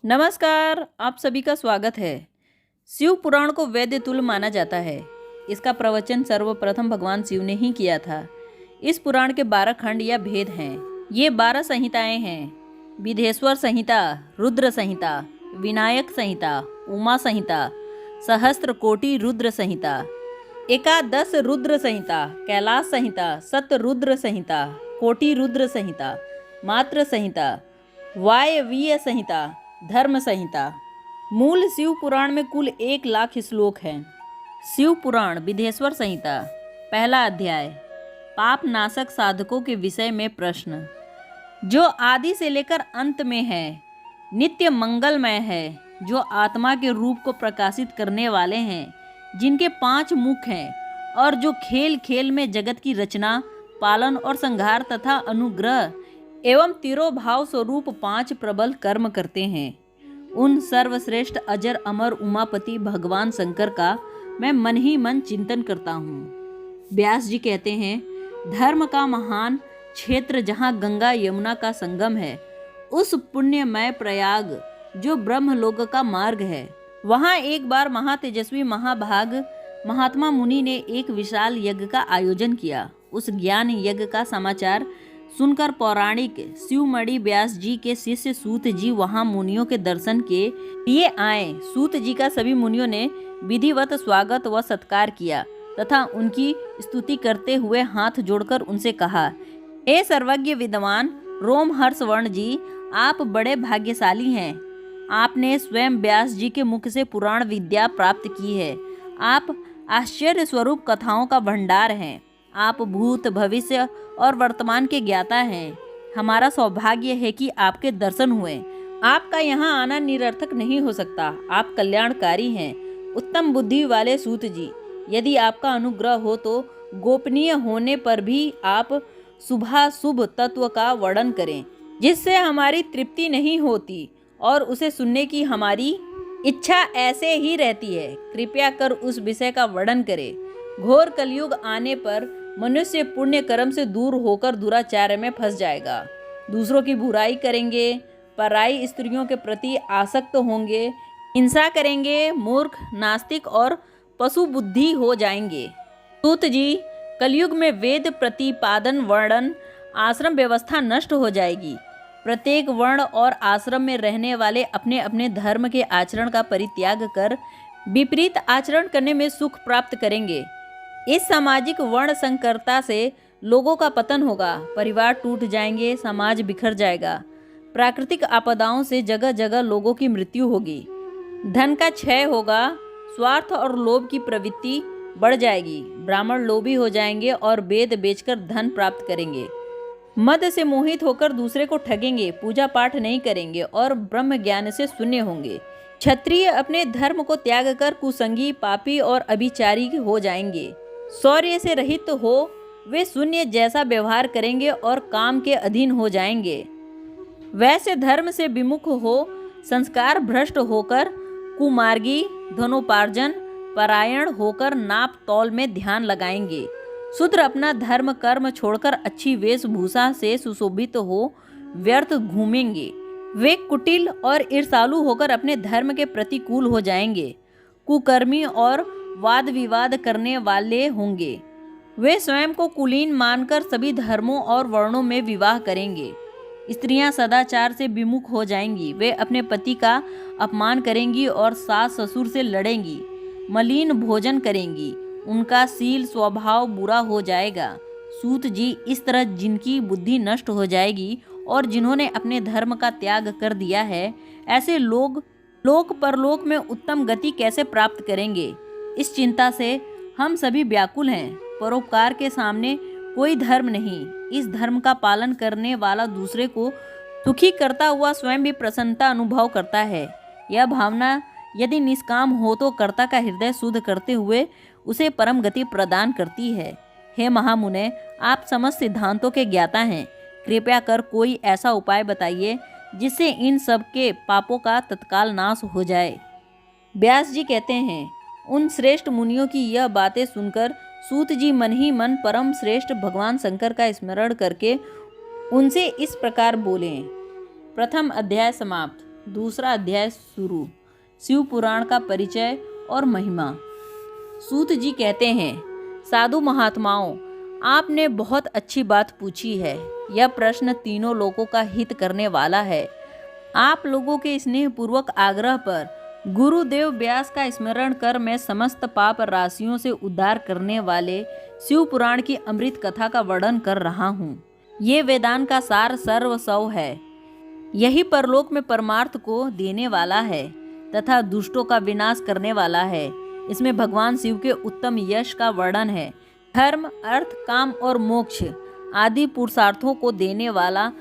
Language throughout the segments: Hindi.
नमस्कार, आप सभी का स्वागत है। शिव पुराण को वेद तुल्य माना जाता है। इसका प्रवचन सर्वप्रथम भगवान शिव ने ही किया था। इस पुराण के 12 खंड या भेद हैं। ये 12 संहिताएं हैं: विधेश्वर संहिता, रुद्र संहिता, विनायक संहिता, उमा संहिता, सहस्त्र कोटि रुद्र संहिता, एकादश रुद्र संहिता, कैलाश संहिता, सत्य रुद्र संहिता, कोटि रुद्र संहिता, मात्र संहिता, वायवीय संहिता, धर्म संहिता। मूल शिव पुराण में कुल 1,00,000 श्लोक हैं। शिव पुराण विधेश्वर संहिता। पहला अध्याय, पाप नाशक साधकों के विषय में प्रश्न। जो आदि से लेकर अंत में है, नित्य मंगलमय है, जो आत्मा के रूप को प्रकाशित करने वाले हैं, जिनके 5 मुख हैं, और जो खेल खेल में जगत की रचना, पालन और संहार तथा अनुग्रह एवं तिरोभाव स्वरूप 5 प्रबल कर्म करते हैं, उन सर्वश्रेष्ठ अजर अमर उमापति भगवान शंकर का मैं मन ही मन चिंतन करता हूँ। व्यास जी कहते हैं, धर्म का महान क्षेत्र जहाँ गंगा यमुना का संगम है, उस पुण्यमय प्रयाग जो ब्रह्मलोक का मार्ग है, वहाँ एक बार महातेजस्वी महाभाग महात्मा मुनि ने एक विशाल यज्ञ का आयोजन किया। उस ज्ञान यज्ञ का समाचार सुनकर पौराणिक शिवमणि व्यास जी के शिष्य सूत जी वहां मुनियों के दर्शन के लिए आए। सूत जी का सभी मुनियों ने विधिवत स्वागत व सत्कार किया तथा उनकी स्तुति करते हुए हाथ जोड़कर उनसे कहा, हे सर्वज्ञ विद्वान रोमहर्षवर्ण जी, आप बड़े भाग्यशाली हैं। आपने स्वयं व्यास जी के मुख से पुराण विद्या प्राप्त की है। आप आश्चर्य स्वरूप कथाओं का भंडार हैं। आप भूत भविष्य और वर्तमान के ज्ञाता हैं। हमारा सौभाग्य है कि आपके दर्शन हुए। आपका यहाँ आना निरर्थक नहीं हो सकता। आप कल्याणकारी हैं। उत्तम बुद्धि वाले सूत जी, यदि आपका अनुग्रह हो तो गोपनीय होने पर भी आप शुभाशुभ तत्व का वर्णन करें, जिससे हमारी तृप्ति नहीं होती और उसे सुनने की हमारी इच्छा ऐसे ही रहती है। कृपया कर उस विषय का वर्णन करें। घोर कलयुग आने पर मनुष्य पुण्य कर्म से दूर होकर दुराचार्य में फंस जाएगा। दूसरों की बुराई करेंगे, पराई स्त्रियों के प्रति आसक्त होंगे, हिंसा करेंगे, मूर्ख, नास्तिक और पशु बुद्धि हो जाएंगे। सूत जी, कलयुग में वेद प्रतिपादन वर्णन आश्रम व्यवस्था नष्ट हो जाएगी। प्रत्येक वर्ण और आश्रम में रहने वाले अपने अपने धर्म के आचरण का परित्याग कर विपरीत आचरण करने में सुख प्राप्त करेंगे। इस सामाजिक वर्ण संकरता से लोगों का पतन होगा, परिवार टूट जाएंगे, समाज बिखर जाएगा। प्राकृतिक आपदाओं से जगह जगह लोगों की मृत्यु होगी। धन का क्षय होगा, स्वार्थ और लोभ की प्रवृत्ति बढ़ जाएगी। ब्राह्मण लोभी हो जाएंगे और वेद बेचकर धन प्राप्त करेंगे। मद से मोहित होकर दूसरे को ठगेंगे, पूजा पाठ नहीं करेंगे और ब्रह्म ज्ञान से शून्य होंगे। क्षत्रिय अपने धर्म को त्याग कर कुसंगी, पापी और अभिचारी हो जाएंगे। शौर्य से रहित हो वे शून्य जैसा व्यवहार करेंगे और काम के अधीन हो जाएंगे। वैसे धर्म से विमुख हो संस्कार भ्रष्ट होकर कुमार्गी, धनोपार्जन परायण होकर नाप तौल में ध्यान लगाएंगे। शूद्र अपना धर्म कर्म छोड़कर अच्छी वेशभूषा से सुशोभित हो व्यर्थ घूमेंगे। वे कुटिल और ईर्षालु होकर अपने धर्म के प्रतिकूल हो जाएंगे। कुकर्मी और वाद विवाद करने वाले होंगे। वे स्वयं को कुलीन मानकर सभी धर्मों और वर्णों में विवाह करेंगे। स्त्रियां सदाचार से विमुख हो जाएंगी। वे अपने पति का अपमान करेंगी और सास ससुर से लड़ेंगी। मलिन भोजन करेंगी। उनका शील स्वभाव बुरा हो जाएगा। सूत जी, इस तरह जिनकी बुद्धि नष्ट हो जाएगी और जिन्होंने अपने धर्म का त्याग कर दिया है, ऐसे लोग लोक परलोक में उत्तम गति कैसे प्राप्त करेंगे? इस चिंता से हम सभी व्याकुल हैं। परोपकार के सामने कोई धर्म नहीं। इस धर्म का पालन करने वाला दूसरे को सुखी करता हुआ स्वयं भी प्रसन्नता अनुभव करता है। यह भावना यदि निष्काम हो तो कर्ता का हृदय शुद्ध करते हुए उसे परम गति प्रदान करती है। हे महामुने, आप समस्त सिद्धांतों के ज्ञाता हैं। कृपया कर कोई ऐसा उपाय बताइए जिससे इन सब के पापों का तत्काल नाश हो जाए। व्यास जी कहते हैं, उन श्रेष्ठ मुनियों की यह बातें सुनकर सूत जी मन ही मन परम श्रेष्ठ भगवान शंकर का स्मरण करके उनसे इस प्रकार बोले। प्रथम अध्याय समाप्त। दूसरा अध्याय शुरू। शिव पुराण का परिचय और महिमा। सूत जी कहते हैं, साधु महात्माओं, आपने बहुत अच्छी बात पूछी है। यह प्रश्न तीनों लोगों का हित करने वाला है। आप लोगों के स्नेहपूर्वक आग्रह पर गुरुदेव व्यास का स्मरण कर मैं समस्त पाप राशियों से उद्धार करने वाले शिव पुराण की अमृत कथा का वर्णन कर रहा हूँ। ये वेदांत का सार सर्वस्व है। यही परलोक में परमार्थ को देने वाला है तथा दुष्टों का विनाश करने वाला है। इसमें भगवान शिव के उत्तम यश का वर्णन है। धर्म, अर्थ, काम और मोक्ष आदि पुरुषार्थों को देने वाला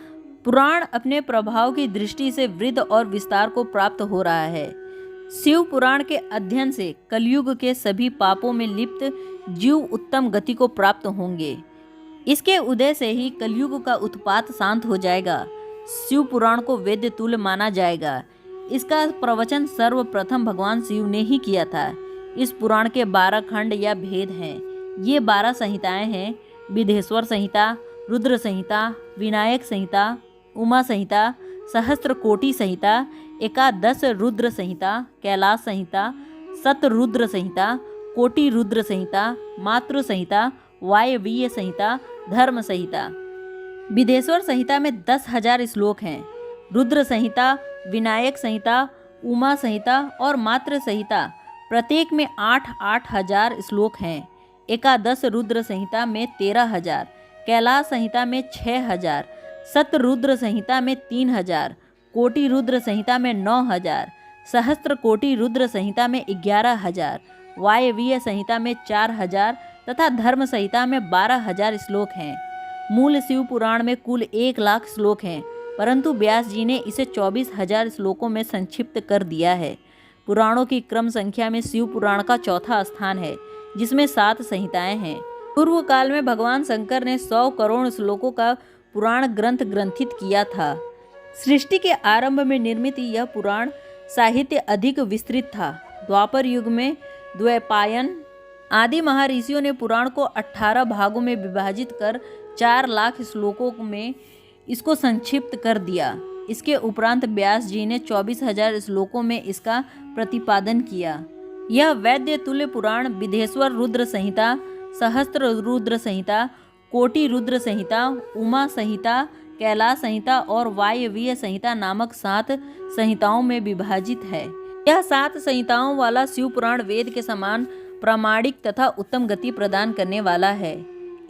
पुराण अपने प्रभाव की दृष्टि से वृद्धि और विस्तार को प्राप्त हो रहा है। शिव पुराण के अध्ययन से कलयुग के सभी पापों में लिप्त जीव उत्तम गति को प्राप्त होंगे। इसके उदय से ही कलयुग का उत्पात शांत हो जाएगा। शिव पुराण को वेद तुल्य माना जाएगा। इसका प्रवचन सर्वप्रथम भगवान शिव ने ही किया था। इस पुराण के 12 खंड या भेद हैं। ये 12 संहिताएं हैं: विदेश्वर संहिता, रुद्र संहिता, विनायक संहिता, उमा संहिता, सहस्त्र कोटि संहिता, एकादश रुद्र संहिता, कैलाश संहिता, शतरुद्र संहिता, कोटि रुद्र संहिता, मातृ संहिता, वायवीय संहिता, धर्म संहिता। विदेश्वर संहिता में 10,000 श्लोक हैं। रुद्र संहिता, विनायक संहिता, उमा संहिता और मातृ संहिता प्रत्येक में 8-8 हजार श्लोक हैं। एकादश रुद्र संहिता में 13,000, कैलाश संहिता में 6,000, शतरुद्र संहिता में 3,000, कोटि रुद्र संहिता में 9,000, सहस्त्र कोटि रुद्र संहिता में 11,000, वायवीय संहिता में 4,000 तथा धर्म संहिता में 12,000 श्लोक हैं। मूल शिव पुराण में कुल 1,00,000 श्लोक हैं, परंतु व्यास जी ने इसे 24,000 श्लोकों में संक्षिप्त कर दिया है। पुराणों की क्रम संख्या में शिव पुराण का चौथा स्थान है, जिसमें 7 संहिताएं हैं। पूर्व काल में भगवान शंकर ने 100 करोड़ श्लोकों का पुराण ग्रंथ ग्रंथित किया था। सृष्टि के आरंभ में निर्मित यह पुराण साहित्य अधिक विस्तृत था। द्वापर युग में द्वैपायन आदि महर्षियों ने पुराण को 18 भागों में विभाजित कर 4,00,000 श्लोकों में इसको संक्षिप्त कर दिया। इसके उपरांत व्यास जी ने 24,000 श्लोकों में इसका प्रतिपादन किया। यह वैद्य तुल्य पुराण विदेश्वर रुद्र संहिता, सहस्त्र रुद्र संहिता, कोटि रुद्र संहिता, उमा संहिता, कैलाश संहिता और वायवीय संहिता नामक 7 संहिताओं में विभाजित है। यह 7 संहिताओं वाला शिव पुराण वेद के समान प्रामाणिक तथा उत्तम गति प्रदान करने वाला है।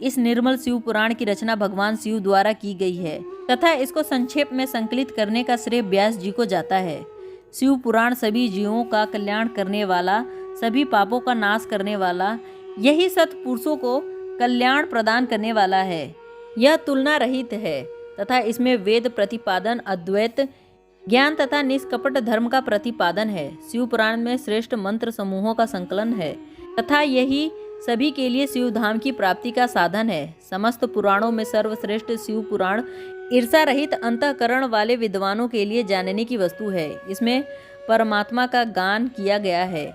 इस निर्मल शिव पुराण की रचना भगवान शिव द्वारा की गई है तथा इसको संक्षेप में संकलित करने का श्रेय व्यास जी को जाता है। शिव पुराण सभी जीवों का कल्याण करने वाला, सभी पापों का नाश करने वाला, यही सत्पुरुषों को कल्याण प्रदान करने वाला है। यह तुलना रहित है तथा इसमें वेद प्रतिपादन, अद्वैत ज्ञान तथा निष्कपट धर्म का प्रतिपादन है। शिव पुराण में श्रेष्ठ मंत्र समूहों का संकलन है तथा यही सभी के लिए शिव धाम की प्राप्ति का साधन है। समस्त पुराणों में सर्वश्रेष्ठ शिव पुराण ईर्षा रहित अंतःकरण वाले विद्वानों के लिए जानने की वस्तु है। इसमें परमात्मा का गान किया गया है।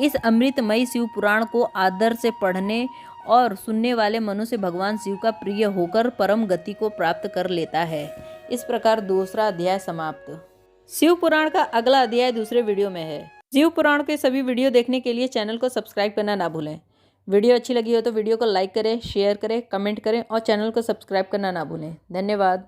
इस अमृतमयी शिव पुराण को आदर से पढ़ने और सुनने वाले मनुष्य भगवान शिव का प्रिय होकर परम गति को प्राप्त कर लेता है। इस प्रकार दूसरा अध्याय समाप्त। शिव पुराण का अगला अध्याय दूसरे वीडियो में है। शिव पुराण के सभी वीडियो देखने के लिए चैनल को सब्सक्राइब करना ना भूलें। वीडियो अच्छी लगी हो तो वीडियो को लाइक करें, शेयर करें, कमेंट करें और चैनल को सब्सक्राइब करना ना भूलें। धन्यवाद।